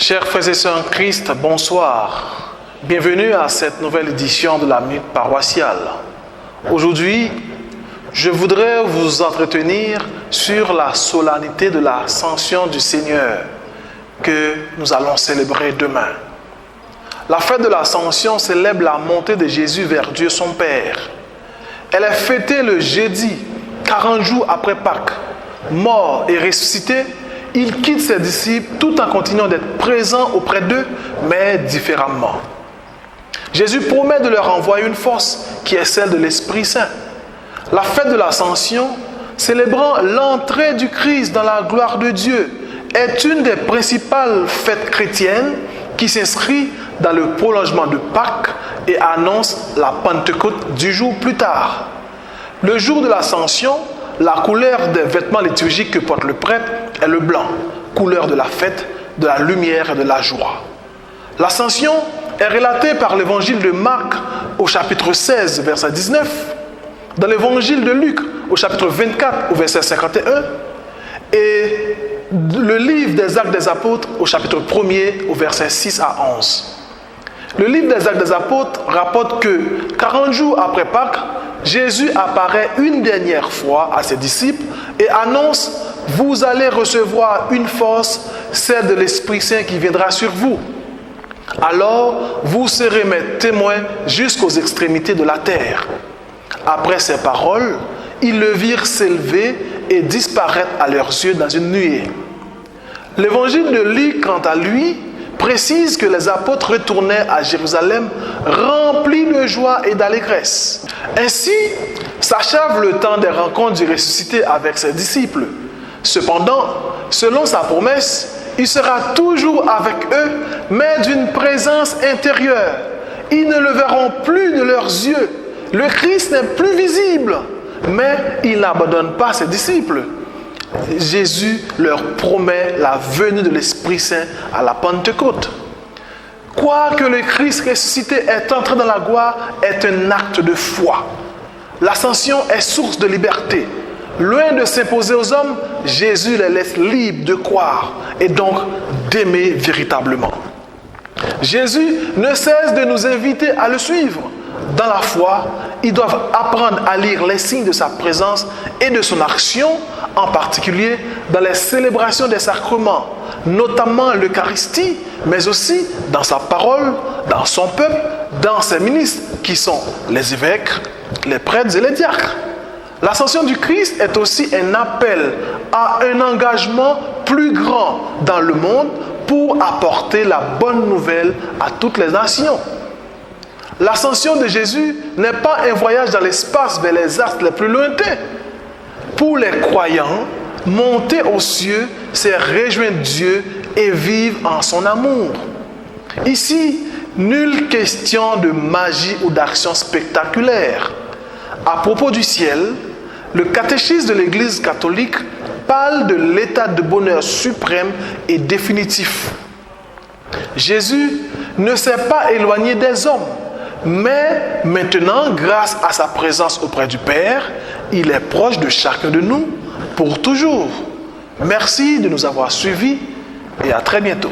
Chers frères et sœurs en Christ, bonsoir. Bienvenue à cette nouvelle édition de la Minute Paroissiale. Aujourd'hui, je voudrais vous entretenir sur la solennité de l'Ascension du Seigneur que nous allons célébrer demain. La fête de l'Ascension célèbre la montée de Jésus vers Dieu son Père. Elle est fêtée le jeudi, 40 jours après Pâques. Mort et ressuscité, il quitte ses disciples tout en continuant d'être présent auprès d'eux, mais différemment. Jésus promet de leur envoyer une force qui est celle de l'Esprit Saint. La fête de l'Ascension, célébrant l'entrée du Christ dans la gloire de Dieu, est une des principales fêtes chrétiennes qui s'inscrit dans le prolongement de Pâques et annonce la Pentecôte du jour plus tard. Le jour de l'Ascension, la couleur des vêtements liturgiques que porte le prêtre est le blanc, couleur de la fête, de la lumière et de la joie. L'Ascension est relatée par l'évangile de Marc au chapitre 16, verset 19, dans l'évangile de Luc au chapitre 24, au verset 51, et le livre des Actes des Apôtres au chapitre 1er, au verset 6 à 11. Le livre des Actes des Apôtres rapporte que 40 jours après Pâques, Jésus apparaît une dernière fois à ses disciples et annonce « Vous allez recevoir une force, celle de l'Esprit Saint qui viendra sur vous. Alors, vous serez mes témoins jusqu'aux extrémités de la terre. » Après ces paroles, ils le virent s'élever et disparaître à leurs yeux dans une nuée. L'évangile de Luc, quant à lui, précise que les apôtres retournaient à Jérusalem remplis de joie et d'allégresse. Ainsi, s'achève le temps des rencontres du ressuscité avec ses disciples. Cependant, selon sa promesse, il sera toujours avec eux, mais d'une présence intérieure. Ils ne le verront plus de leurs yeux. Le Christ n'est plus visible, mais il n'abandonne pas ses disciples. Jésus leur promet la venue de l'Esprit Saint à la Pentecôte. Quoique le Christ ressuscité est entré dans la gloire, est un acte de foi. L'ascension est source de liberté. Loin de s'imposer aux hommes, Jésus les laisse libres de croire et donc d'aimer véritablement. Jésus ne cesse de nous inviter à le suivre. Dans la foi, ils doivent apprendre à lire les signes de sa présence et de son action, en particulier dans les célébrations des sacrements, notamment l'Eucharistie, mais aussi dans sa parole, dans son peuple, dans ses ministres, qui sont les évêques, les prêtres et les diacres. L'ascension du Christ est aussi un appel à un engagement plus grand dans le monde pour apporter la bonne nouvelle à toutes les nations. L'ascension de Jésus n'est pas un voyage dans l'espace vers les astres les plus lointains. Pour les croyants, monter aux cieux, c'est rejoindre Dieu et vivre en son amour. Ici, nulle question de magie ou d'action spectaculaire. À propos du ciel, le catéchisme de l'Église catholique parle de l'état de bonheur suprême et définitif. Jésus ne s'est pas éloigné des hommes. Mais maintenant, grâce à sa présence auprès du Père, il est proche de chacun de nous pour toujours. Merci de nous avoir suivis et à très bientôt.